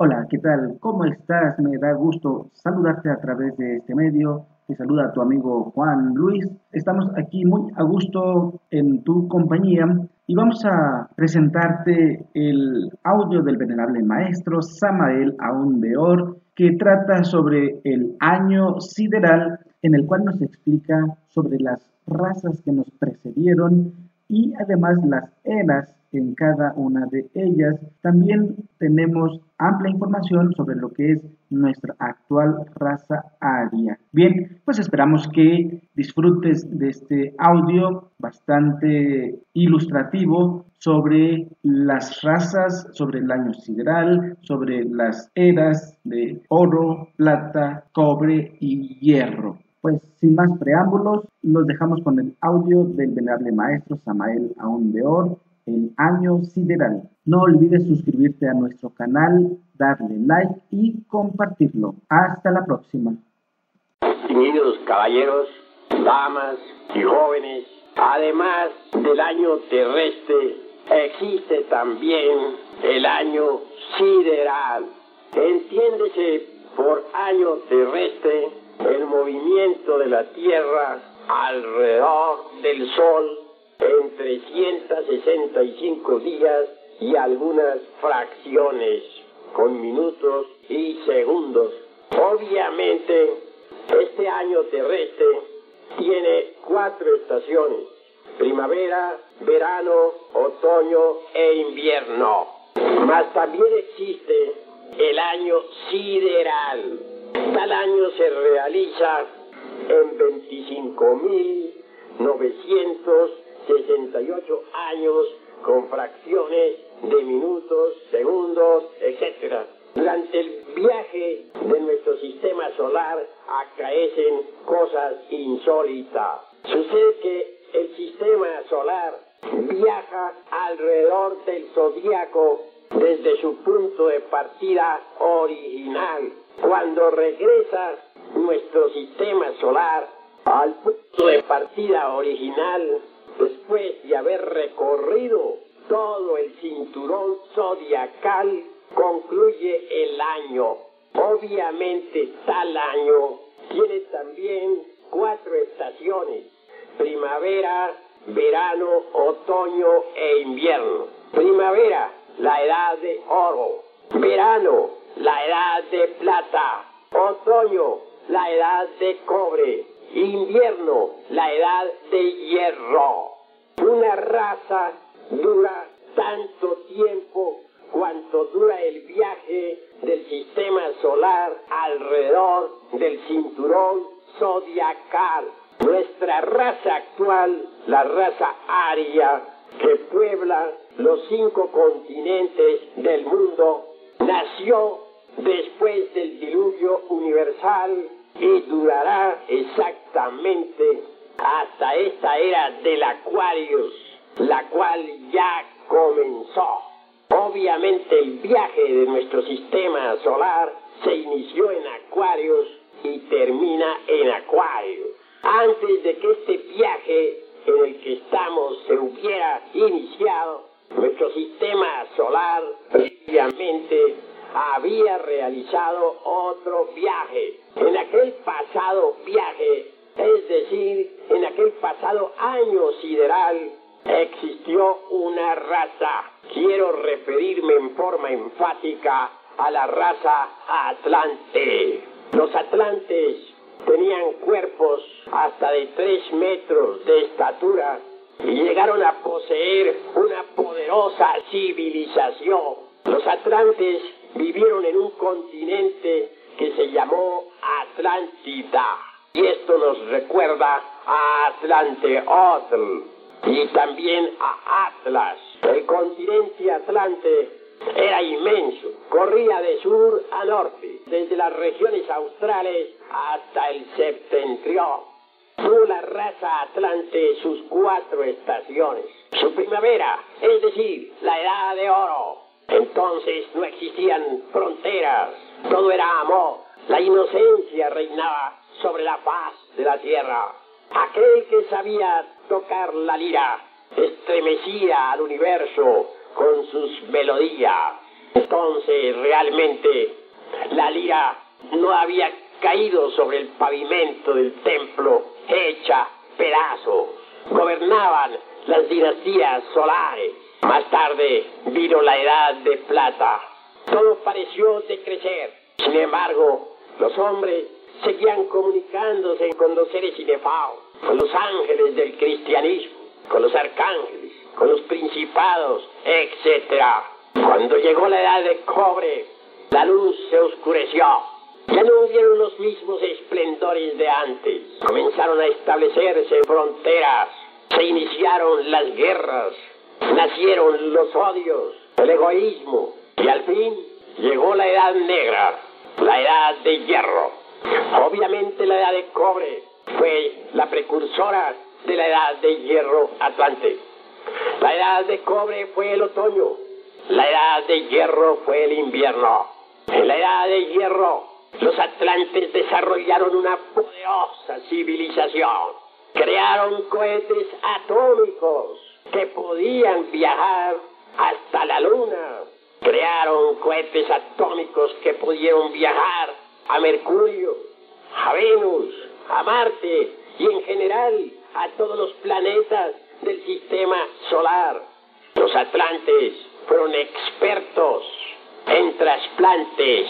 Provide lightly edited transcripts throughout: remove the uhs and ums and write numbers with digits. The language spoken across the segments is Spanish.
Hola, ¿qué tal? ¿Cómo estás? Me da gusto saludarte a través de este medio. Te saluda tu amigo Juan Luis. Estamos aquí muy a gusto en tu compañía y vamos a presentarte el audio del venerable maestro Samael Aún Weor, que trata sobre el año sideral, en el cual nos explica sobre las razas que nos precedieron y además las eras en cada una de ellas. También tenemos amplia información sobre lo que es nuestra actual raza aria. Bien, pues esperamos que disfrutes de este audio bastante ilustrativo sobre las razas, sobre el año sideral, sobre las eras de oro, plata, cobre y hierro. Pues sin más preámbulos, los dejamos con el audio del venerable maestro Samael Aún Weor, el año sideral. No olvides suscribirte a nuestro canal, darle like y compartirlo. Hasta la próxima. Queridos caballeros, damas y jóvenes, además del año terrestre, existe también el año sideral. Entiéndese por año terrestre el movimiento de la Tierra alrededor del Sol en 365 días y algunas fracciones, con minutos y segundos. Obviamente, este año terrestre tiene 4 estaciones: primavera, verano, otoño e invierno. Mas también existe el año sideral. Tal año se realiza en 25.968 años con fracciones de minutos, segundos, etc. Durante el viaje de nuestro sistema solar acaecen cosas insólitas. Sucede que el sistema solar viaja alrededor del zodíaco desde su punto de partida original. Cuando regresa nuestro sistema solar al punto de partida original, después de haber recorrido todo el cinturón zodiacal, concluye el año. Obviamente tal año tiene también 4 estaciones: primavera, verano, otoño e invierno. Primavera, la edad de oro. Verano, la edad de plata. Otoño, la edad de cobre. Invierno, la edad de hierro. Una raza dura tanto tiempo cuanto dura el viaje del sistema solar alrededor del cinturón zodiacal. Nuestra raza actual, la raza aria, que puebla los 5 continentes del mundo, nació después del diluvio universal y durará exactamente hasta esta era del Aquarius, la cual ya comenzó. Obviamente el viaje de nuestro sistema solar se inició en Aquarius y termina en Aquarius. Antes de que este viaje en el que estamos se hubiera iniciado, nuestro sistema solar previamente había realizado otro viaje. En aquel pasado viaje, es decir, en aquel pasado año sideral, existió una raza. Quiero referirme en forma enfática a la raza atlante. Los atlantes tenían cuerpos hasta de 3 metros de estatura y llegaron a poseer una poderosa civilización. Los atlantes vivieron en un continente que se llamó Atlántida, y esto nos recuerda a Atlanteotl y también a Atlas. El continente atlante era inmenso, corría de sur a norte, desde las regiones australes hasta el septentrión. Tuvo la raza atlante sus 4 estaciones: su primavera, es decir, la edad de oro. Entonces no existían fronteras, todo era amor, la inocencia reinaba sobre la faz de la tierra. Aquel que sabía tocar la lira estremecía al universo con sus melodías. Entonces realmente la lira no había caído sobre el pavimento del templo hecha pedazos. Gobernaban las dinastías solares. Más tarde vino la edad de plata. Todo pareció decrecer. Sin embargo, los hombres seguían comunicándose con los seres inefados, con los ángeles del cristianismo, con los arcángeles, con los principados, etc. Cuando llegó la edad de cobre, la luz se oscureció. Ya no hubieron los mismos esplendores de antes. Comenzaron a establecerse fronteras. Se iniciaron las guerras. Nacieron los odios, el egoísmo. Y al fin llegó la edad negra, la edad de hierro. Obviamente la edad de cobre fue la precursora de la edad de hierro atlante. La edad de cobre fue el otoño. La edad de hierro fue el invierno. En la edad de hierro, los atlantes desarrollaron una poderosa civilización. Crearon cohetes atómicos que podían viajar hasta la luna. Crearon cohetes atómicos que pudieron viajar a Mercurio, a Venus, a Marte y en general a todos los planetas del sistema solar. Los atlantes fueron expertos en trasplantes.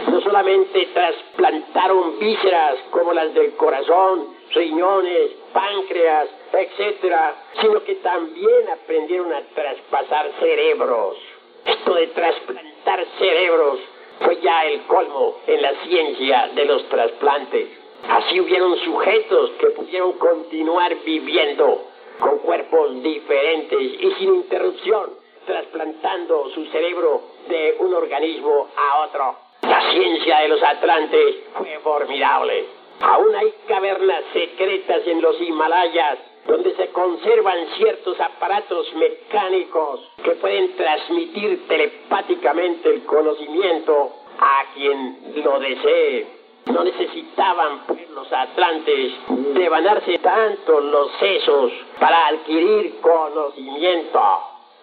No solamente trasplantaron vísceras como las del corazón, riñones, páncreas, etc., sino que también aprendieron a traspasar cerebros. Esto de trasplantar cerebros fue ya el colmo en la ciencia de los trasplantes. Así hubieron sujetos que pudieron continuar viviendo con cuerpos diferentes y sin interrupción, trasplantando su cerebro de un organismo a otro. La ciencia de los atlantes fue formidable. Aún hay cavernas secretas en los Himalayas donde se conservan ciertos aparatos mecánicos que pueden transmitir telepáticamente el conocimiento a quien lo desee. No necesitaban pues los atlantes devanarse tanto los sesos para adquirir conocimiento.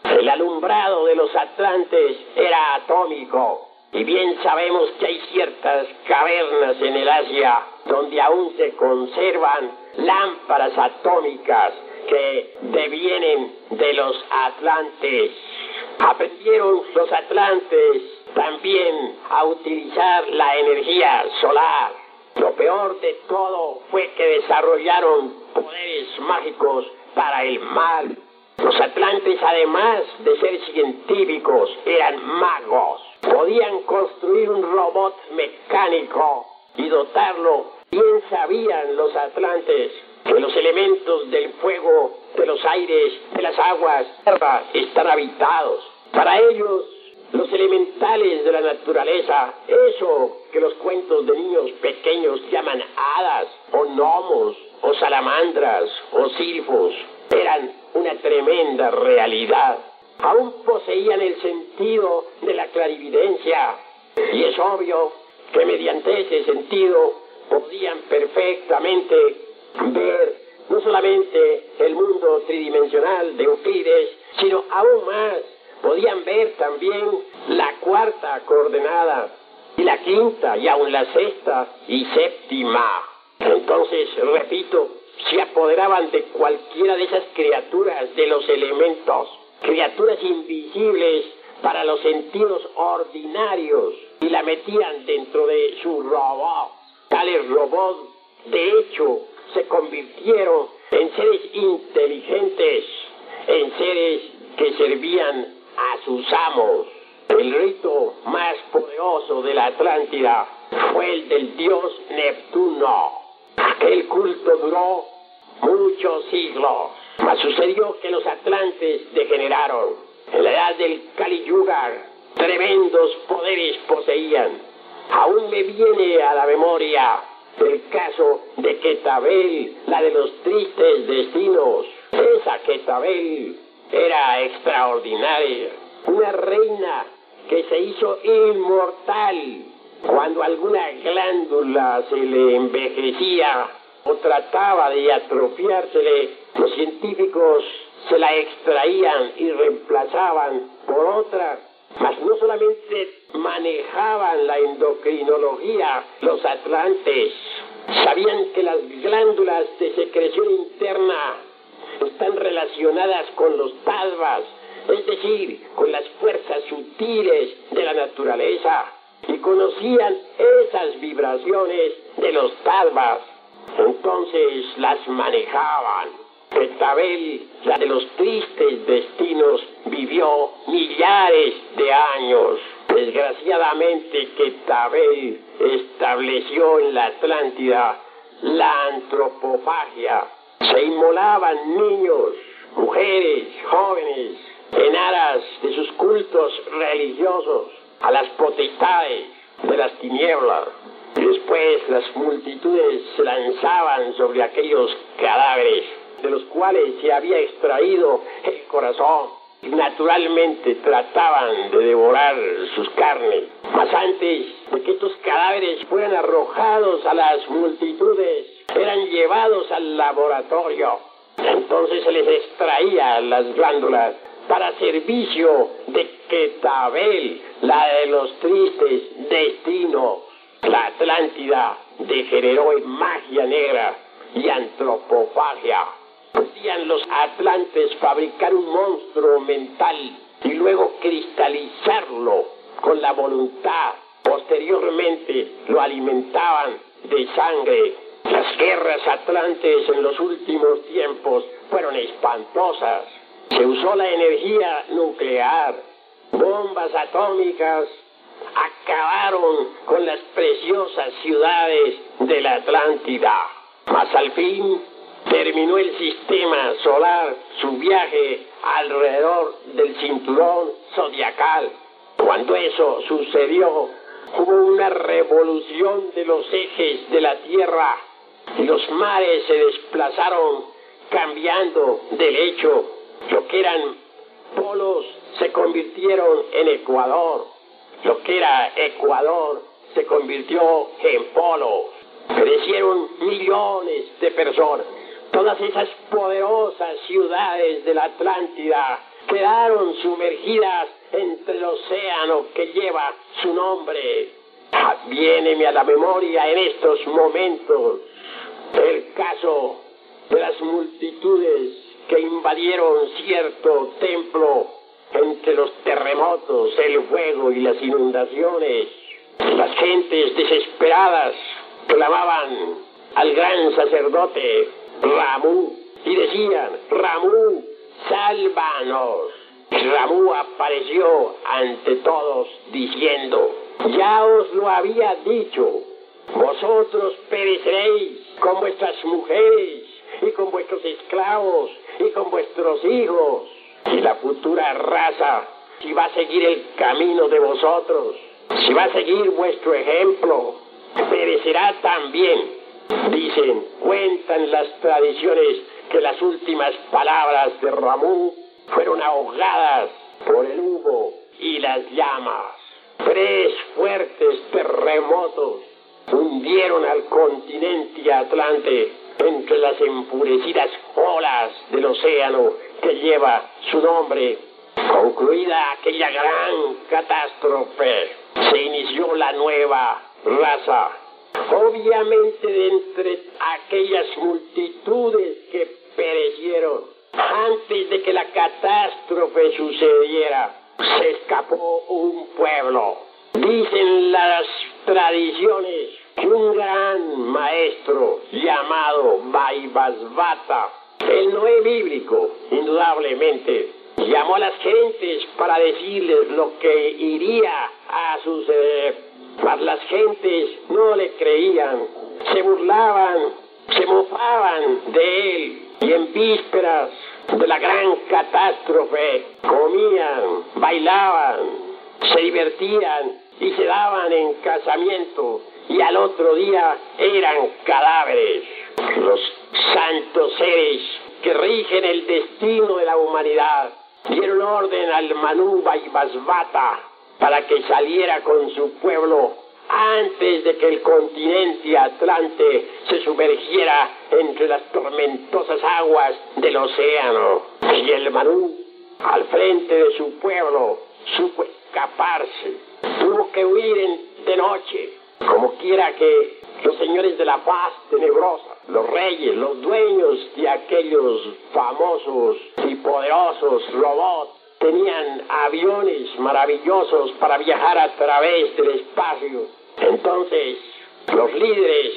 El alumbrado de los atlantes era atómico. Y bien sabemos que hay ciertas cavernas en el Asia donde aún se conservan lámparas atómicas que devienen de los atlantes. Aprendieron los atlantes también a utilizar la energía solar. Lo peor de todo fue que desarrollaron poderes mágicos para el mal. Los atlantes, además de ser científicos, eran magos. Podían construir un robot mecánico y dotarlo. Bien sabían los atlantes que los elementos del fuego, de los aires, de las aguas, tierra, están habitados. Para ellos, los elementales de la naturaleza, eso que los cuentos de niños pequeños llaman hadas, o gnomos, o salamandras, o silfos, eran una tremenda realidad. Aún poseían el sentido de la clarividencia, y es obvio que mediante ese sentido podían perfectamente ver no solamente el mundo tridimensional de Euclides, sino aún más, podían ver también la cuarta coordenada, y la quinta, y aún la sexta y séptima. Entonces, repito, se apoderaban de cualquiera de esas criaturas de los elementos, criaturas invisibles para los sentidos ordinarios, y la metían dentro de su robot. Tales robots, de hecho, se convirtieron en seres inteligentes, en seres que servían a sus amos. El rito más poderoso de la Atlántida fue el del dios Neptuno. Aquel culto duró muchos siglos, mas sucedió que los atlantes degeneraron. En la edad del Kali Yuga, tremendos poderes poseían. Aún me viene a la memoria el caso de Quetabel, la de los tristes destinos. Esa Quetabel era extraordinaria, una reina que se hizo inmortal. Cuando alguna glándula se le envejecía o trataba de atrofiársele, los científicos se la extraían y reemplazaban por otra Mas no solamente manejaban la endocrinología los atlantes, sabían que las glándulas de secreción interna están relacionadas con los tadvas, es decir, con las fuerzas sutiles de la naturaleza, y conocían esas vibraciones de los tadvas, entonces las manejaban. Betabel, la de los tristes destinos, vivió millares de años. Desgraciadamente, Betabel estableció en la Atlántida la antropofagia. Se inmolaban niños, mujeres, jóvenes, en aras de sus cultos religiosos a las potestades de las tinieblas. Y después las multitudes se lanzaban sobre aquellos cadáveres de los cuales se había extraído el corazón. Y naturalmente trataban de devorar sus carnes. Mas antes de que estos cadáveres fueran arrojados a las multitudes, eran llevados al laboratorio. Entonces se les extraía las glándulas para servicio de Betabel, la de los tristes destinos. La Atlántida degeneró en magia negra y antropofagia. Podían los atlantes fabricar un monstruo mental y luego cristalizarlo con la voluntad. Posteriormente lo alimentaban de sangre. Las guerras atlantes en los últimos tiempos fueron espantosas. Se usó la energía nuclear, bombas atómicas acabaron con las preciosas ciudades de la Atlántida. Mas al fin terminó el sistema solar su viaje alrededor del cinturón zodiacal. Cuando eso sucedió, hubo una revolución de los ejes de la Tierra y los mares se desplazaron cambiando de lecho. Lo que eran polos se convirtieron en Ecuador. Lo que era Ecuador se convirtió en polos. Perecieron millones de personas. Todas esas poderosas ciudades de la Atlántida quedaron sumergidas entre el océano que lleva su nombre. Viéneme a la memoria en estos momentos el caso de las multitudes que invadieron cierto templo entre los terremotos, el fuego y las inundaciones. Las gentes desesperadas clamaban al gran sacerdote Ramú y decían: Ramú, sálvanos. Ramú apareció ante todos diciendo: ya os lo había dicho, vosotros pereceréis con vuestras mujeres y con vuestros esclavos y con vuestros hijos, y la futura raza, si va a seguir el camino de vosotros, si va a seguir vuestro ejemplo, perecerá también. Dicen, cuentan las tradiciones que las últimas palabras de Ramú fueron ahogadas por el humo y las llamas. 3 fuertes terremotos hundieron al continente Atlante entre las enfurecidas olas del océano que lleva su nombre. Concluida aquella gran catástrofe, se inició la nueva raza. Obviamente, de entre aquellas multitudes que perecieron antes de que la catástrofe sucediera, se escapó un pueblo. Dicen las tradiciones que un gran maestro llamado Vaivasvata, el Noé bíblico, indudablemente, llamó a las gentes para decirles lo que iría a suceder. Mas las gentes no le creían, se burlaban, se mofaban de él, y en vísperas de la gran catástrofe comían, bailaban, se divertían y se daban en casamiento, y al otro día eran cadáveres. Los santos seres que rigen el destino de la humanidad dieron orden al Manú Vaivasvata para que saliera con su pueblo antes de que el continente Atlante se sumergiera entre las tormentosas aguas del océano. Y el Manú, al frente de su pueblo, supo escaparse. Tuvo que huir de noche. Como quiera que los señores de la paz tenebrosa, los reyes, los dueños de aquellos famosos y poderosos robots, tenían aviones maravillosos para viajar a través del espacio. Entonces, los líderes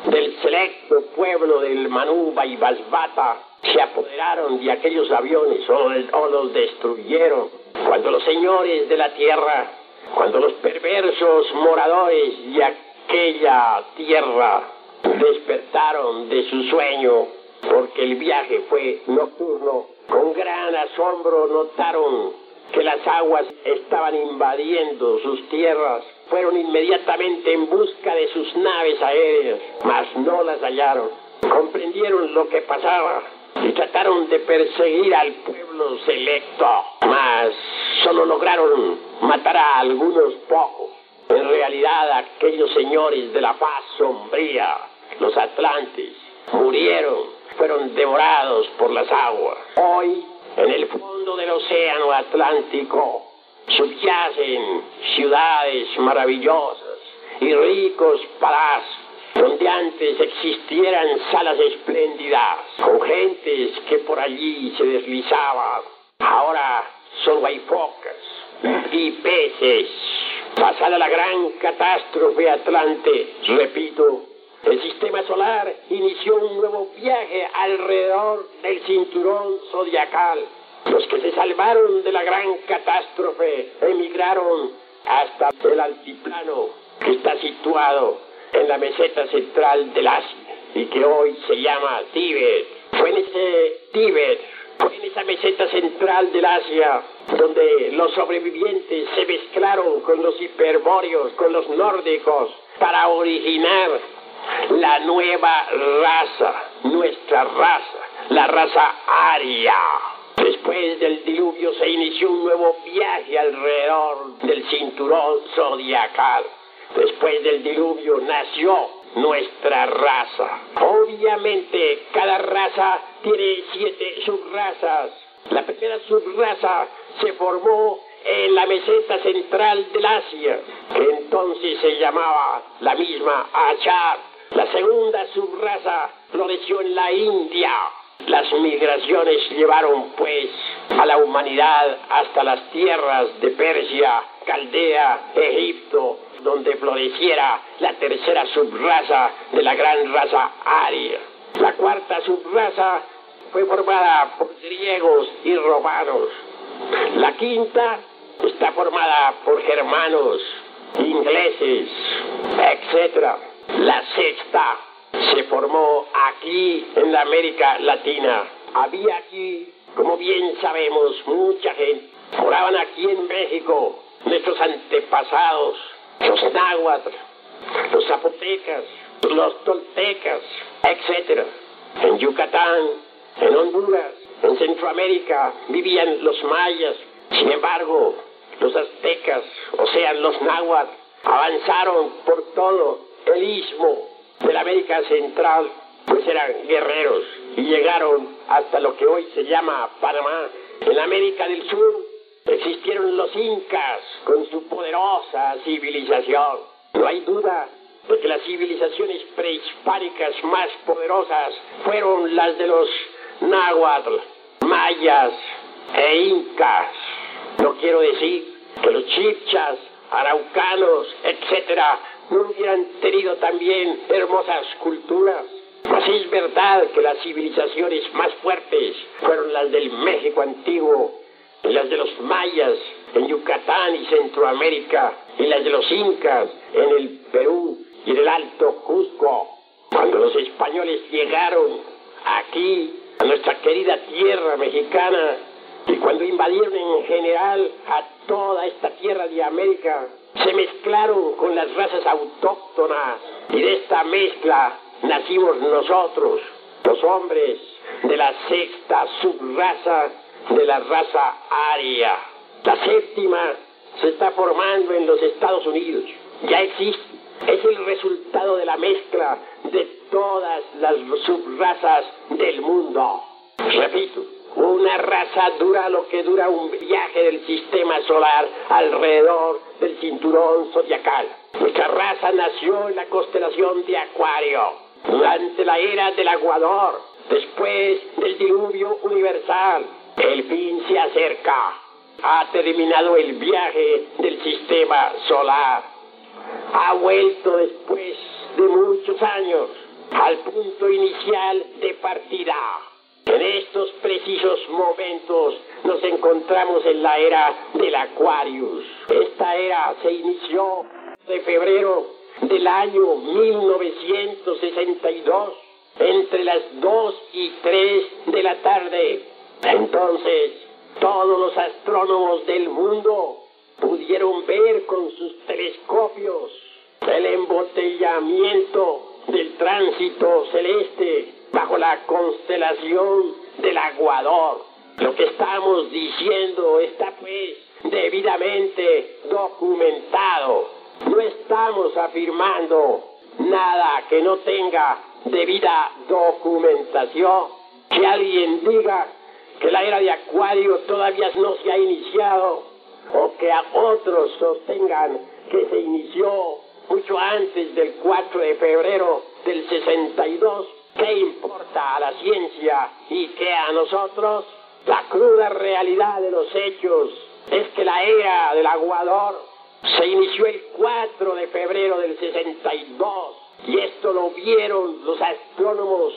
del selecto pueblo del Manuba y Basbata se apoderaron de aquellos aviones o los destruyeron. Cuando los señores de la tierra, cuando los perversos moradores de aquella tierra despertaron de su sueño, porque el viaje fue nocturno, con gran asombro notaron que las aguas estaban invadiendo sus tierras. Fueron inmediatamente en busca de sus naves aéreas, mas no las hallaron. Comprendieron lo que pasaba y trataron de perseguir al pueblo selecto, mas solo lograron matar a algunos pocos. En realidad, aquellos señores de la paz sombría, los atlantes, murieron, fueron devorados por las aguas. Hoy, en el fondo del océano Atlántico, subyacen ciudades maravillosas y ricos palacios, donde antes existieran salas espléndidas, con gentes que por allí se deslizaban. Ahora solo hay focas y peces. Pasada la gran catástrofe Atlante, repito, el sistema solar inició un nuevo viaje alrededor del cinturón zodiacal. Los que se salvaron de la gran catástrofe emigraron hasta el altiplano que está situado en la meseta central del Asia y que hoy se llama Tíbet. Fue en esa meseta central del Asia donde los sobrevivientes se mezclaron con los hiperbóreos, con los nórdicos, para originar la nueva raza, nuestra raza, la raza aria. Después del diluvio se inició un nuevo viaje alrededor del cinturón zodiacal. Después del diluvio nació nuestra raza. Obviamente, cada raza tiene 7 subrazas. La primera subraza se formó en la meseta central del Asia, que entonces se llamaba la misma Achar. La segunda subraza floreció en la India. Las migraciones llevaron, pues, a la humanidad hasta las tierras de Persia, Caldea, Egipto, donde floreciera la tercera subraza de la gran raza aria. La cuarta subraza fue formada por griegos y romanos. La quinta está formada por germanos, ingleses, etc. La sexta se formó aquí en la América Latina. Había aquí, como bien sabemos, mucha gente. Moraban aquí en México nuestros antepasados, los náhuatl, los zapotecas, los toltecas, etc. En Yucatán, en Honduras, en Centroamérica vivían los mayas. Sin embargo, los aztecas, o sea, los náhuatl, avanzaron por todo el istmo de la América Central, pues eran guerreros y llegaron hasta lo que hoy se llama Panamá. En América del Sur existieron los incas con su poderosa civilización. No hay duda de que las civilizaciones prehispánicas más poderosas fueron las de los náhuatl, mayas e incas. No quiero decir que los chibchas, araucanos, etcétera, no hubieran tenido también hermosas culturas. Mas es verdad que las civilizaciones más fuertes fueron las del México antiguo, y las de los mayas en Yucatán y Centroamérica, y las de los incas en el Perú y en el Alto Cusco. Cuando los españoles llegaron aquí, a nuestra querida tierra mexicana, y cuando invadieron en general a toda esta tierra de América, se mezclaron con las razas autóctonas, y de esta mezcla nacimos nosotros, los hombres de la sexta subraza de la raza aria. La séptima se está formando en los Estados Unidos, ya existe. Es el resultado de la mezcla de todas las subrazas del mundo. Repito, Una raza dura lo que dura un viaje del sistema solar alrededor del cinturón zodiacal. Nuestra raza nació en la constelación de Acuario, durante la era del aguador, después del diluvio universal. El fin se acerca. Ha terminado el viaje del sistema solar. Ha vuelto después de muchos años al punto inicial de partida. En estos precisos momentos nos encontramos en la era del Aquarius. Esta era se inició de febrero del año 1962, entre las 2 y 3 de la tarde. Entonces, todos los astrónomos del mundo pudieron ver con sus telescopios el embotellamiento del tránsito celeste bajo la constelación del Aguador. Lo que estamos diciendo está pues debidamente documentado. No estamos afirmando nada que no tenga debida documentación. Que alguien diga que la era de Acuario todavía no se ha iniciado, o que a otros sostengan que se inició mucho antes del 4 de febrero del 62, ¿qué importa a la ciencia y qué a nosotros? La cruda realidad de los hechos es que la era del aguador se inició el 4 de febrero del 62, y esto lo vieron los astrónomos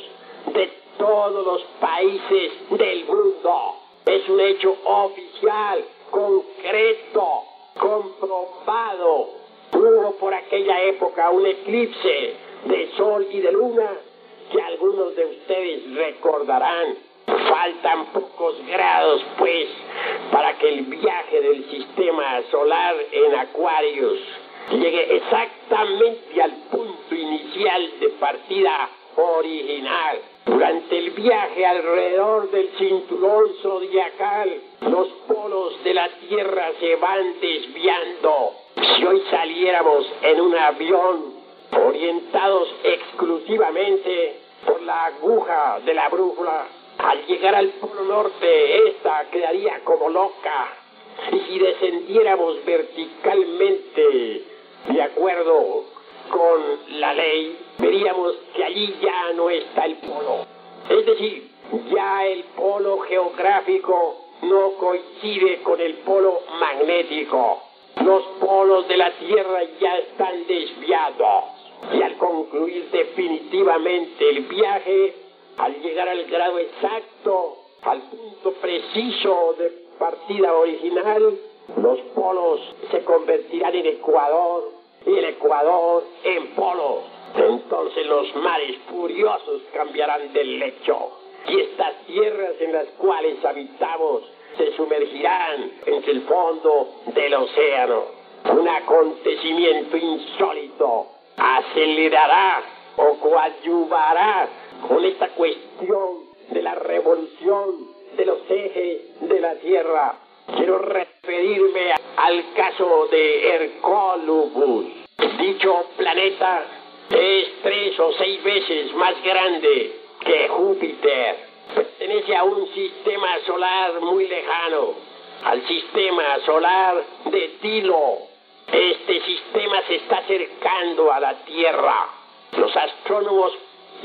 de todos los países del mundo. Es un hecho oficial, concreto, comprobado. Hubo por aquella época un eclipse de sol y de luna que algunos de ustedes recordarán. Faltan pocos grados, pues, para que el viaje del sistema solar en Aquarius llegue exactamente al punto inicial de partida original. Durante el viaje alrededor del cinturón zodiacal, los polos de la Tierra se van desviando. Si hoy saliéramos en un avión orientados exclusivamente por la aguja de la brújula, al llegar al polo norte, esta quedaría como loca. Y si descendiéramos verticalmente, de acuerdo con la ley, veríamos que allí ya no está el polo. Es decir, ya el polo geográfico no coincide con el polo magnético. Los polos de la Tierra ya están desviados. Y al concluir definitivamente el viaje, al llegar al grado exacto, al punto preciso de partida original, los polos se convertirán en ecuador y el ecuador en polos. Entonces los mares furiosos cambiarán de lecho y estas tierras en las cuales habitamos se sumergirán entre el fondo del océano. Un acontecimiento insólito acelerará o coadyuvará con esta cuestión de la revolución de los ejes de la Tierra. Quiero referirme al caso de Hercólubus. Dicho planeta es 3 o 6 veces más grande que Júpiter. Pertenece a un sistema solar muy lejano, al sistema solar de Tilo. Este sistema se está acercando a la Tierra. Los astrónomos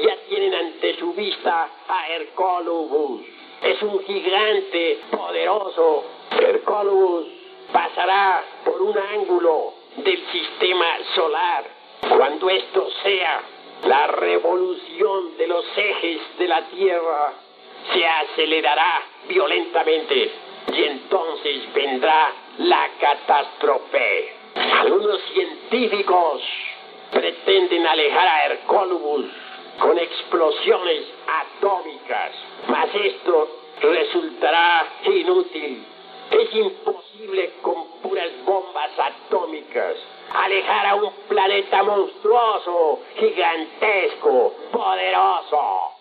ya tienen ante su vista a Hercólubus. Es un gigante poderoso. Hercólubus pasará por un ángulo del sistema solar. Cuando esto sea, la revolución de los ejes de la Tierra se acelerará violentamente y entonces vendrá la catástrofe. Algunos científicos pretenden alejar a Hercólubus con explosiones atómicas, mas esto resultará inútil. Es imposible con puras bombas atómicas alejar a un planeta monstruoso, gigantesco, poderoso.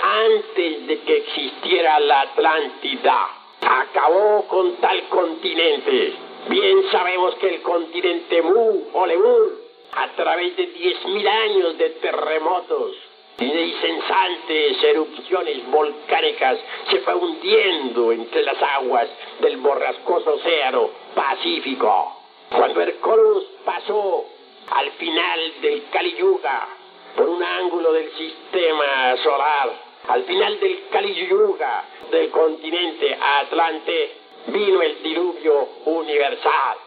Antes de que existiera la Atlántida, acabó con tal continente. Bien sabemos que el continente Mu o Lemur, a través de 10.000 años de terremotos, y de incesantes erupciones volcánicas se fue hundiendo entre las aguas del borrascoso océano Pacífico. Cuando Hercólogos pasó al final del Kali Yuga, por un ángulo del sistema solar, al final del Kali Yuga del continente Atlante, vino el diluvio universal.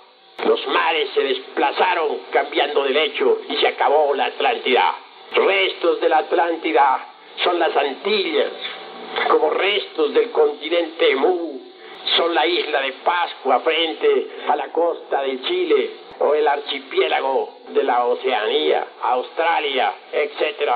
Los mares se desplazaron cambiando de lecho y se acabó la Atlántida. Restos de la Atlántida son las Antillas, como restos del continente Mu son la isla de Pascua frente a la costa de Chile o el archipiélago de la Oceanía, Australia, etc.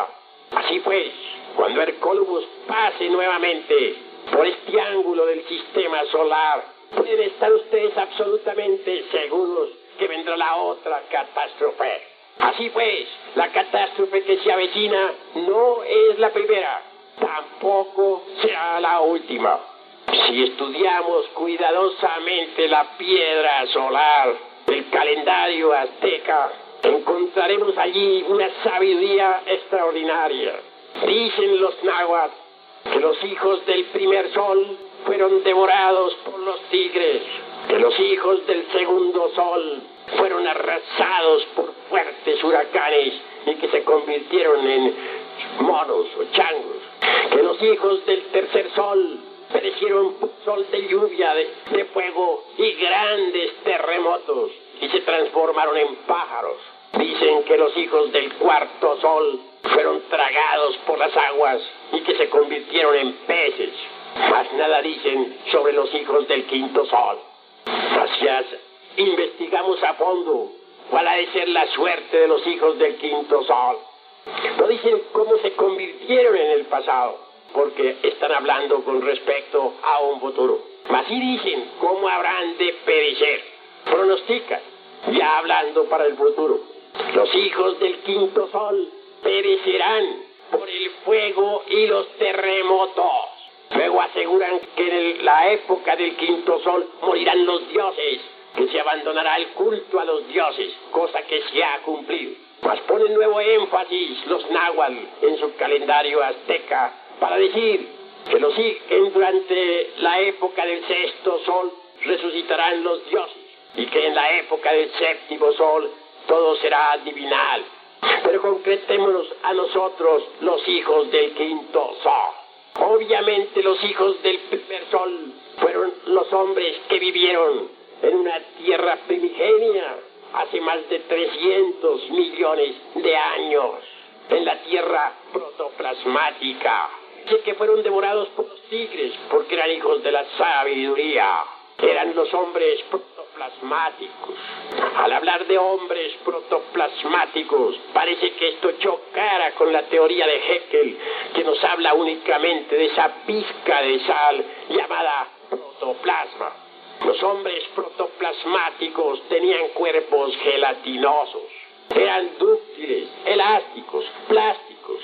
Así pues, cuando Hercólogos pase nuevamente por este ángulo del sistema solar, pueden estar ustedes absolutamente seguros que vendrá la otra catástrofe. Así pues, la catástrofe que se avecina no es la primera, tampoco será la última. Si estudiamos cuidadosamente la piedra solar del calendario azteca, encontraremos allí una sabiduría extraordinaria. Dicen los náhuatl que los hijos del primer sol fueron devorados por los tigres, que los hijos del segundo sol fueron arrasados por fuertes huracanes y que se convirtieron en monos o changos, que los hijos del tercer sol perecieron por sol de lluvia, de fuego y grandes terremotos y se transformaron en pájaros. Dicen que los hijos del cuarto sol fueron tragados por las aguas y que se convirtieron en peces. Mas nada dicen sobre los hijos del quinto sol. Gracias. Investigamos a fondo cuál ha de ser la suerte de los hijos del quinto sol. No dicen cómo se convirtieron en el pasado, porque están hablando con respecto a un futuro. Mas sí dicen cómo habrán de perecer. Pronostican, ya hablando para el futuro. Los hijos del quinto sol perecerán por el fuego y los terremotos. Luego aseguran que en la época del quinto sol morirán los dioses, que se abandonará el culto a los dioses, cosa que se ha cumplido. Mas ponen nuevo énfasis los náhuatl en su calendario azteca para decir que durante la época del sexto sol resucitarán los dioses y que en la época del séptimo sol todo será divinal. Pero concretémonos a nosotros, los hijos del quinto sol. Obviamente los hijos del primer sol fueron los hombres que vivieron en una tierra primigenia hace más de 300 millones de años, en la tierra protoplasmática. Sé que fueron devorados por los tigres porque eran hijos de la sabiduría. Eran los hombres protoplasmáticos. Al hablar de hombres protoplasmáticos, parece que esto chocara con la teoría de Haeckel, que nos habla únicamente de esa pizca de sal llamada protoplasma. Los hombres protoplasmáticos tenían cuerpos gelatinosos, eran dúctiles, elásticos, plásticos,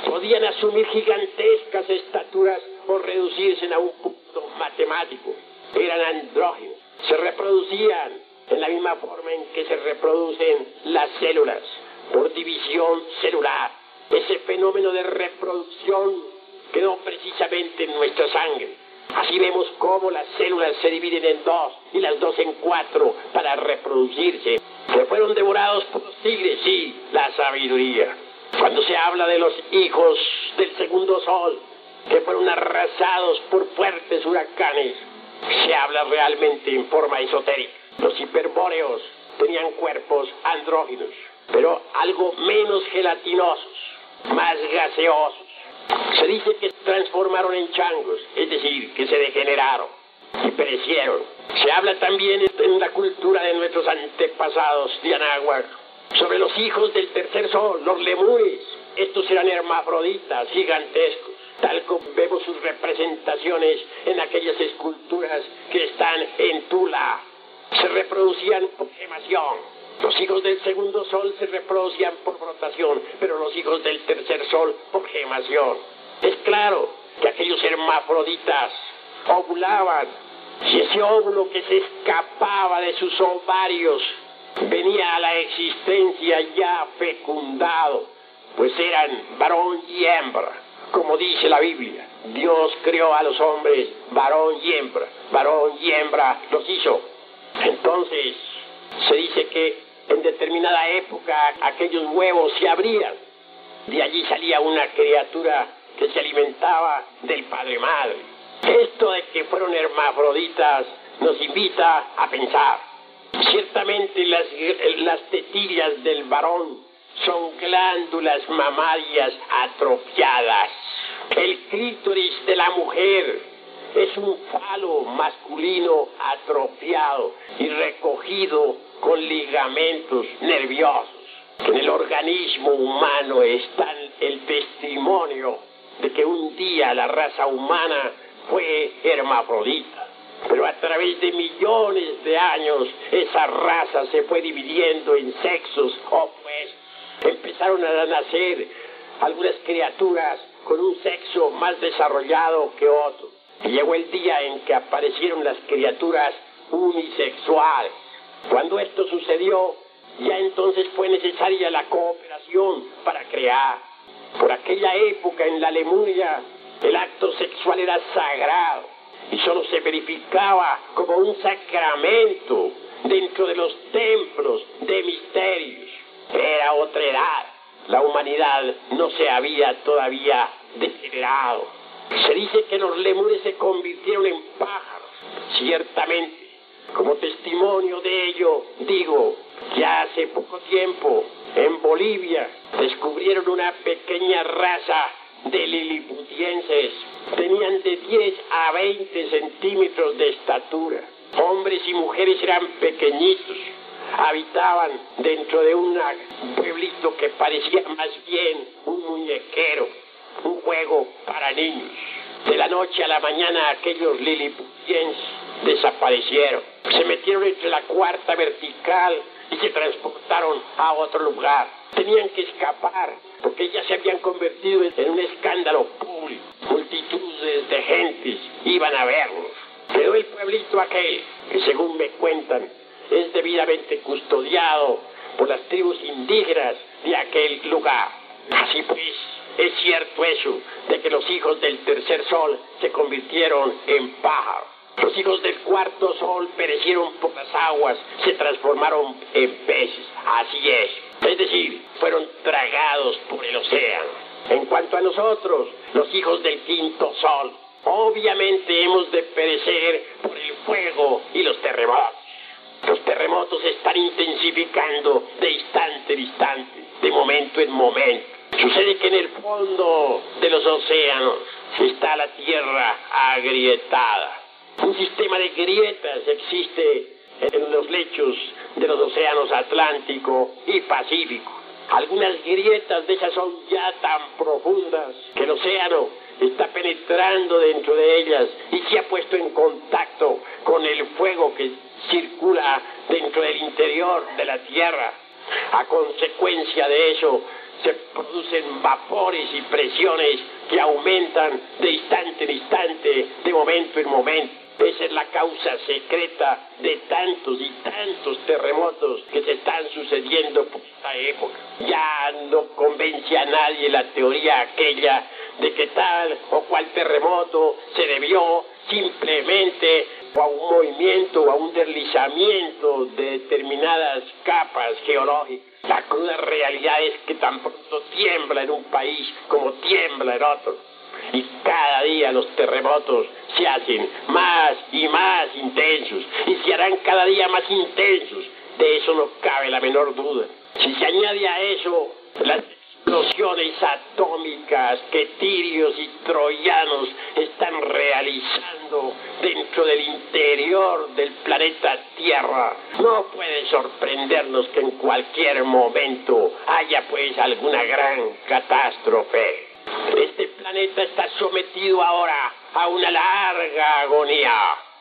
podían asumir gigantescas estaturas o reducirse a un punto matemático. Eran andróginos, se reproducían en la misma forma en que se reproducen las células, por división celular. Ese fenómeno de reproducción quedó precisamente en nuestra sangre. Así vemos cómo las células se dividen en dos y las dos en cuatro para reproducirse. Que fueron devorados por los tigres, sí, la sabiduría. Cuando se habla de los hijos del segundo sol, que fueron arrasados por fuertes huracanes, se habla realmente en forma esotérica. Los hiperbóreos tenían cuerpos andróginos, pero algo menos gelatinosos, más gaseosos. Se dice que se transformaron en changos, es decir, que se degeneraron y perecieron. Se habla también en la cultura de nuestros antepasados de Anáhuac sobre los hijos del tercer sol, los lemures. Estos eran hermafroditas gigantescos, tal como vemos sus representaciones en aquellas esculturas que están en Tula. Se reproducían por gemación. Los hijos del segundo sol se reproducían por brotación, pero los hijos del tercer sol por gemación. Es claro que aquellos hermafroditas ovulaban, y ese óvulo que se escapaba de sus ovarios venía a la existencia ya fecundado pues eran varón y hembra, como dice la Biblia. Dios creó a los hombres varón y hembra los hizo. Entonces, se dice que en determinada época aquellos huevos se abrían. De allí salía una criatura que se alimentaba del padre-madre. Esto de que fueron hermafroditas nos invita a pensar. Ciertamente las tetillas del varón son glándulas mamarias atrofiadas. El clítoris de la mujer es un falo masculino atrofiado y recogido con ligamentos nerviosos. En el organismo humano está el testimonio de que un día la raza humana fue hermafrodita. Pero a través de millones de años esa raza se fue dividiendo en sexos opuestos. Empezaron a nacer algunas criaturas con un sexo más desarrollado que otro. Y llegó el día en que aparecieron las criaturas unisexuales. Cuando esto sucedió, ya entonces fue necesaria la cooperación para crear. Por aquella época en la Lemuria, el acto sexual era sagrado y solo se verificaba como un sacramento dentro de los templos de misterios. Era otra edad. La humanidad no se había todavía degenerado. Se dice que los lemures se convirtieron en pájaros. Ciertamente, como testimonio de ello, digo que hace poco tiempo en Bolivia descubrieron una pequeña raza de liliputienses. Tenían de 10 a 20 centímetros de estatura. Hombres y mujeres eran pequeñitos. Habitaban dentro de un pueblito que parecía más bien un muñequero, un juego para niños. De la noche a la mañana aquellos liliputienses desaparecieron. Se metieron entre la cuarta vertical y se transportaron a otro lugar. Tenían que escapar porque ya se habían convertido en un escándalo público. Multitudes de gentes iban a verlos. Quedó el pueblito aquel, que según me cuentan, es debidamente custodiado por las tribus indígenas de aquel lugar. Así pues, es cierto eso de que los hijos del tercer sol se convirtieron en pájaros. Los hijos del cuarto sol perecieron por las aguas, se transformaron en peces. Así es. Es decir, fueron tragados por el océano. En cuanto a nosotros, los hijos del quinto sol, obviamente hemos de perecer por el fuego y los terremotos. Los terremotos se están intensificando de instante en instante, de momento en momento. Sucede que en el fondo de los océanos está la tierra agrietada. Un sistema de grietas existe en los lechos de los océanos Atlántico y Pacífico. Algunas grietas de esas son ya tan profundas que el océano está penetrando dentro de ellas y se ha puesto en contacto con el fuego que circula dentro del interior de la Tierra. A consecuencia de eso se producen vapores y presiones que aumentan de instante en instante, de momento en momento. Esa es la causa secreta de tantos y tantos terremotos que se están sucediendo por esta época. Ya no convence a nadie la teoría aquella de que tal o cual terremoto se debió simplemente a un movimiento o a un deslizamiento de determinadas capas geológicas. La cruda realidad es que tan pronto tiembla en un país como tiembla en otro. Y cada día los terremotos se hacen más y más intensos y se harán cada día más intensos. De eso no cabe la menor duda. Si se añade a eso las explosiones atómicas que tirios y troyanos están realizando dentro del interior del planeta Tierra, no puede sorprendernos que en cualquier momento haya pues alguna gran catástrofe. Este planeta está sometido ahora a una larga agonía.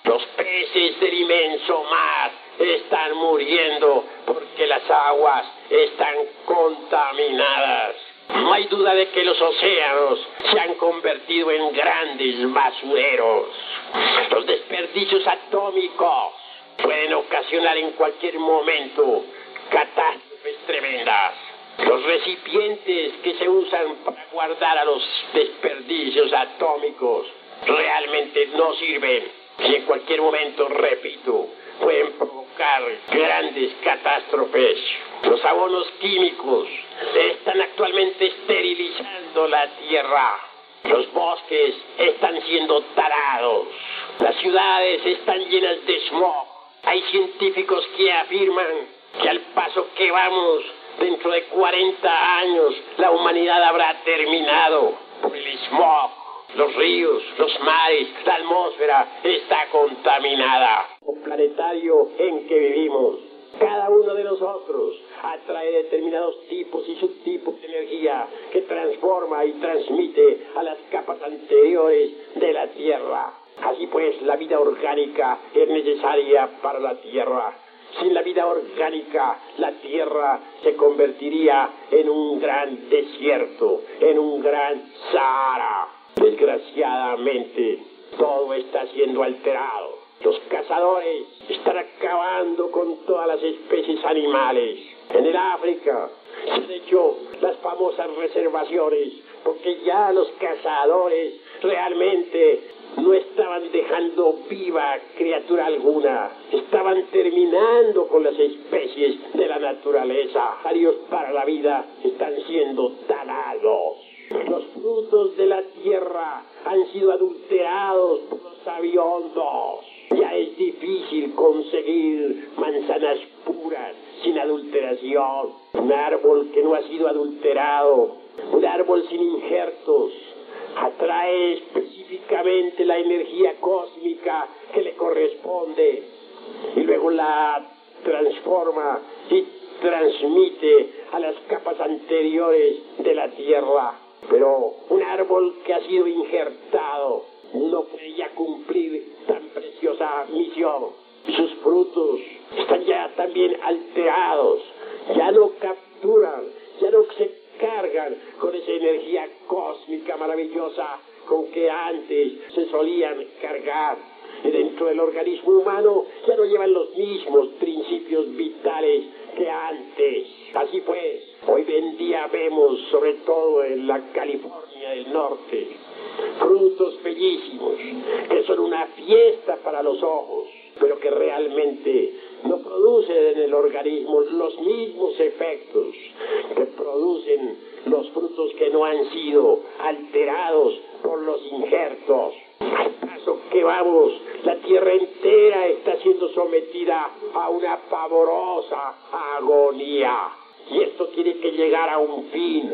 Los peces del inmenso mar están muriendo porque las aguas están contaminadas. No hay duda de que los océanos se han convertido en grandes basureros. Los desperdicios atómicos pueden ocasionar en cualquier momento catástrofes tremendas. Los recipientes que se usan para guardar a los desperdicios atómicos realmente no sirven y en cualquier momento, repito, pueden provocar grandes catástrofes. Los abonos químicos están actualmente esterilizando la tierra. Los bosques están siendo talados. Las ciudades están llenas de smog. Hay científicos que afirman que al paso que vamos, dentro de 40 años, la humanidad habrá terminado por el smog. Los ríos, los mares, la atmósfera está contaminada. El planetario en que vivimos, cada uno de nosotros atrae determinados tipos y subtipos de energía que transforma y transmite a las capas anteriores de la Tierra. Así pues, la vida orgánica es necesaria para la Tierra. Sin la vida orgánica, la Tierra se convertiría en un gran desierto, en un gran Sahara. Desgraciadamente, todo está siendo alterado. Los cazadores están acabando con todas las especies animales. En el África se han hecho las famosas reservaciones porque ya los cazadores realmente no estaban dejando viva criatura alguna. Estaban terminando con las especies de la naturaleza. Arios para la vida están siendo talados. Los frutos de la tierra han sido adulterados por los sabiondos. Ya es difícil conseguir manzanas puras sin adulteración. Un árbol que no ha sido adulterado, un árbol sin injertos, atrae específicamente la energía cósmica que le corresponde y luego la transforma y transmite a las capas anteriores de la tierra. Pero un árbol que ha sido injertado no puede ya cumplir tan preciosa misión. Sus frutos están ya también alterados, ya no capturan, ya no se cargan con esa energía cósmica maravillosa con que antes se solían cargar. Y dentro del organismo humano ya no llevan los mismos principios vitales que antes. Así pues, hoy en día vemos, sobre todo en la California del Norte, frutos bellísimos que son una fiesta para los ojos, pero que realmente no producen en el organismo los mismos efectos que producen los frutos que no han sido alterados por los injertos. Al paso que vamos, la tierra entera está siendo sometida a una pavorosa agonía. Y esto tiene que llegar a un fin.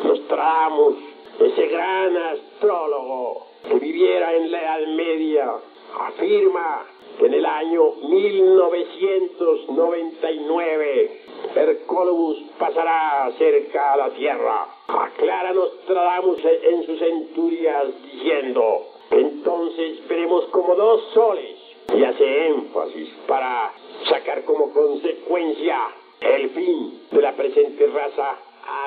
Nostradamus, ese gran astrólogo que viviera en la Edad Media, afirma que en el año 1999 Hercólogos pasará cerca a la Tierra. Aclara Nostradamus en sus centurias diciendo: entonces veremos como dos soles, y hace énfasis para sacar como consecuencia el fin de la presente raza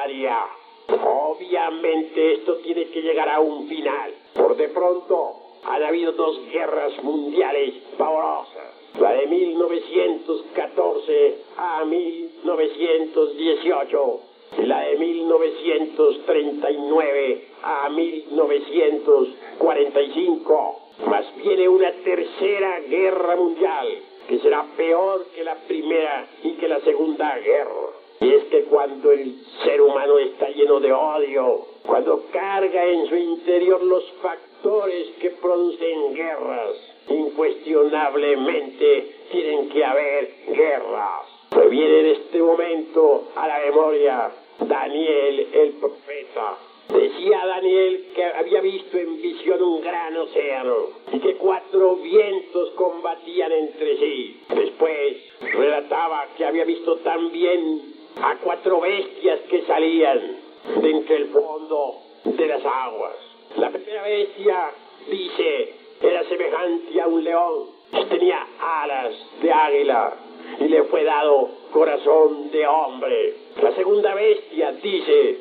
aria. Obviamente esto tiene que llegar a un final. Por de pronto han habido dos guerras mundiales pavorosas, la de 1914 a 1918 y la de 1939 a 1945. Más viene una tercera guerra mundial que será peor que la primera y que la segunda guerra. Y es que cuando el ser humano está lleno de odio, cuando carga en su interior los factores que producen guerras, incuestionablemente tienen que haber guerras. Me viene en este momento a la memoria Daniel el profeta. Decía Daniel que había visto en visión un gran océano y que 4 vientos combatían entre sí. Después relataba que había visto también a 4 bestias que salían de entre el fondo de las aguas. La primera bestia, dice, era semejante a un león, tenía alas de águila y le fue dado corazón de hombre. La segunda bestia, dice,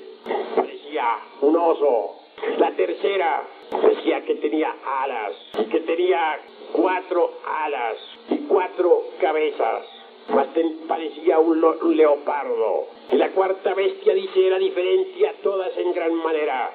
parecía un oso. La tercera decía que tenía alas y que tenía 4 alas y 4 cabezas. más parecía un leopardo. Y la cuarta bestia, dice, era diferente a todas en gran manera.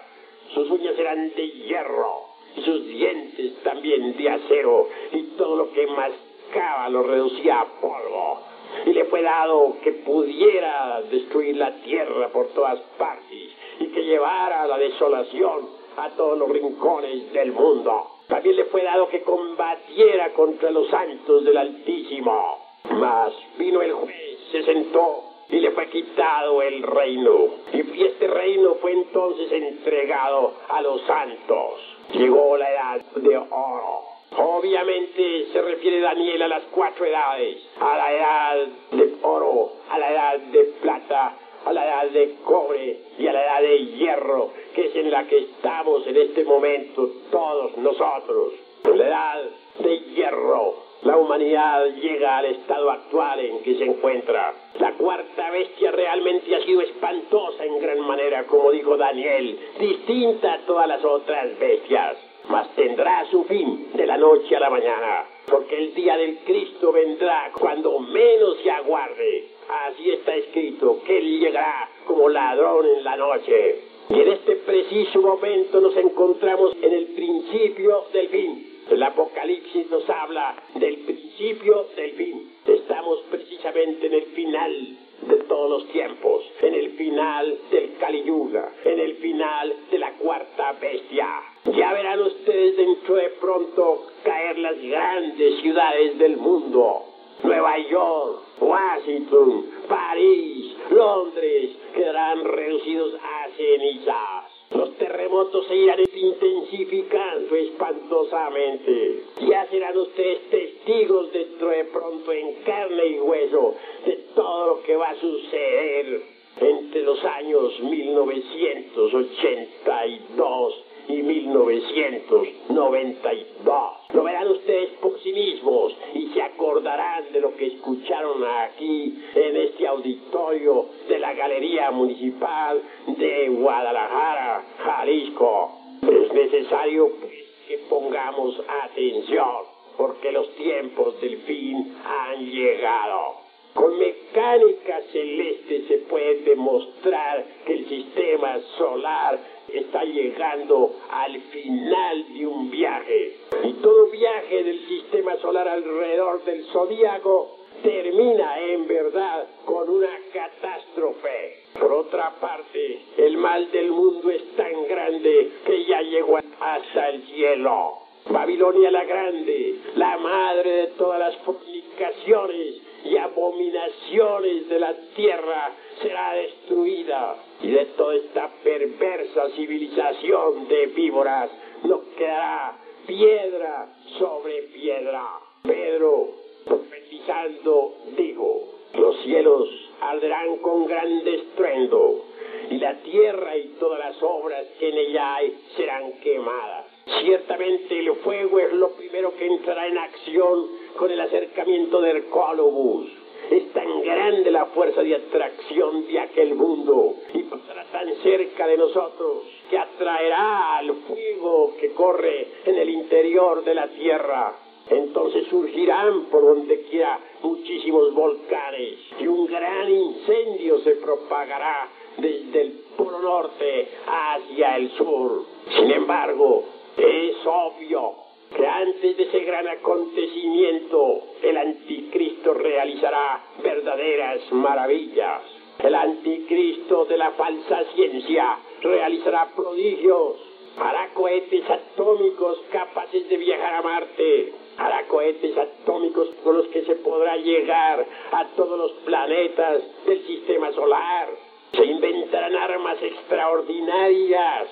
Sus uñas eran de hierro, y sus dientes también de acero, y todo lo que mascaba lo reducía a polvo. Y le fue dado que pudiera destruir la tierra por todas partes, y que llevara la desolación a todos los rincones del mundo. También le fue dado que combatiera contra los santos del Altísimo. Mas vino el juez, se sentó, y le fue quitado el reino. Y este reino fue entonces entregado a los santos. Llegó la edad de oro. Obviamente se refiere Daniel a las 4 edades: a la edad de oro, a la edad de plata, a la edad de cobre y a la edad de hierro, que es en la que estamos en este momento todos nosotros. En la edad de hierro, la humanidad llega al estado actual en que se encuentra. La cuarta bestia realmente ha sido espantosa en gran manera, como dijo Daniel, distinta a todas las otras bestias. Mas tendrá su fin de la noche a la mañana, porque el día del Cristo vendrá cuando menos se aguarde. Así está escrito, que Él llegará como ladrón en la noche. Y en este preciso momento nos encontramos en el principio del fin. El Apocalipsis nos habla del principio del fin. Estamos precisamente en el final de todos los tiempos, en el final del Kali Yuga, en el final de la cuarta bestia. Ya verán ustedes dentro de pronto caer las grandes ciudades del mundo. Nueva York, Washington, París, Londres quedarán reducidos a cenizas. Los terremotos se irán intensificando espantosamente. Ya serán ustedes testigos dentro de pronto en carne y hueso de todo lo que va a suceder entre los años 1982 y 1992. Lo verán ustedes por sí mismos y se acordarán de lo que escucharon aquí en este auditorio de la Galería Municipal de Guadalajara, Jalisco. Es necesario pues, que pongamos atención, porque los tiempos del fin han llegado. Con mecánica celeste se puede demostrar que el sistema solar está llegando al final de un viaje. Y todo viaje del sistema solar alrededor del zodíaco termina en verdad con una catástrofe. Por otra parte, el mal del mundo es tan grande que ya llegó hasta el cielo. Babilonia la Grande, la madre de todas las fornicaciones y abominaciones de la tierra, será destruida, y de toda esta perversa civilización de víboras no quedará piedra sobre piedra. Pedro, profetizando, dijo: los cielos arderán con grande estruendo, y la tierra y todas las obras que en ella hay serán quemadas. Ciertamente el fuego es lo primero que entrará en acción con el acercamiento de Hercólobus. Es tan grande la fuerza de atracción de aquel mundo y pasará tan cerca de nosotros que atraerá al fuego que corre en el interior de la tierra. Entonces surgirán por donde quiera muchísimos volcanes y un gran incendio se propagará desde el polo norte hacia el sur. Sin embargo, es obvio que antes de ese gran acontecimiento, el anticristo realizará verdaderas maravillas. El anticristo de la falsa ciencia realizará prodigios, hará cohetes atómicos capaces de viajar a Marte, hará cohetes atómicos con los que se podrá llegar a todos los planetas del sistema solar. Se inventarán armas extraordinarias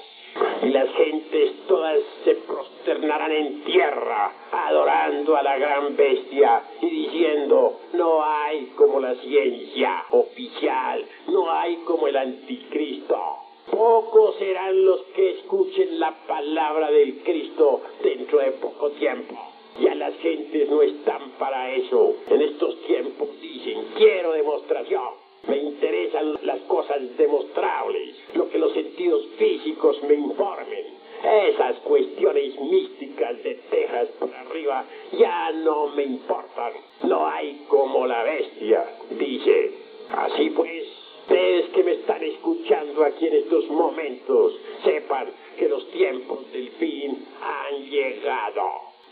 y las gentes todas se prosternarán en tierra, adorando a la gran bestia y diciendo: no hay como la ciencia oficial, no hay como el anticristo. Pocos serán los que escuchen la palabra del Cristo dentro de poco tiempo. Ya las gentes no están para eso. En estos tiempos dicen: quiero demostración. Me interesan las cosas demostrables, lo que los sentidos físicos me informen. Esas cuestiones místicas de Texas por arriba ya no me importan. No hay como la bestia. cuando aquí en estos momentos sepan que los tiempos del fin han llegado.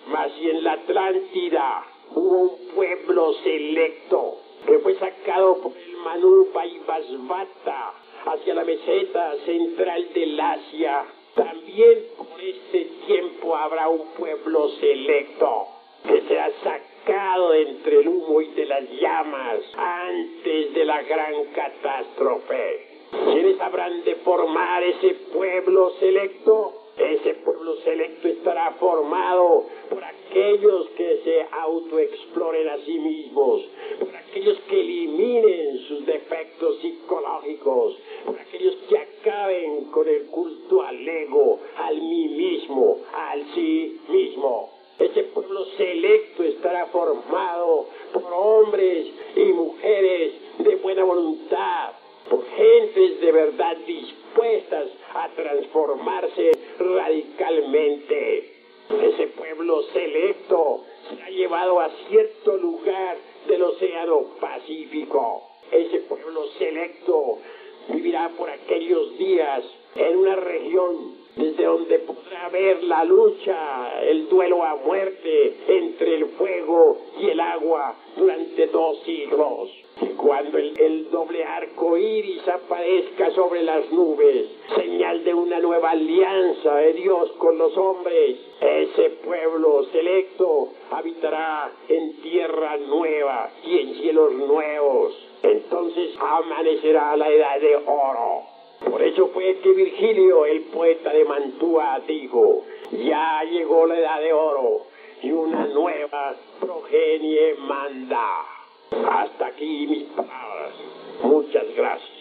Mas si en la Atlántida hubo un pueblo selecto que fue sacado por el Manu Vaivasvata hacia la meseta central del Asia, también por este tiempo habrá un pueblo selecto que será sacado de entre el humo y de las llamas antes de la gran catástrofe. ¿Quiénes habrán de formar ese pueblo selecto? Ese pueblo selecto estará formado por aquellos que se autoexploren a sí mismos, por aquellos que eliminen sus defectos psicológicos, por aquellos que acaben con el culto al ego, al mí mismo, al sí mismo. Ese pueblo selecto estará formado por hombres y mujeres de buena voluntad, por gentes de verdad dispuestas a transformarse radicalmente. Ese pueblo selecto será llevado a cierto lugar del Océano Pacífico. Ese pueblo selecto vivirá por aquellos días en una región desde donde podrá ver la lucha, el duelo a muerte entre el fuego y el agua durante 2 siglos. Y cuando el doble arco iris aparezca sobre las nubes, señal de una nueva alianza de Dios con los hombres, ese pueblo selecto habitará en tierra nueva y en cielos nuevos. Entonces amanecerá la edad de oro. Por eso fue que Virgilio, el poeta de Mantua, dijo: ya llegó la edad de oro y una nueva progenie manda. Hasta aquí mis palabras. Muchas gracias.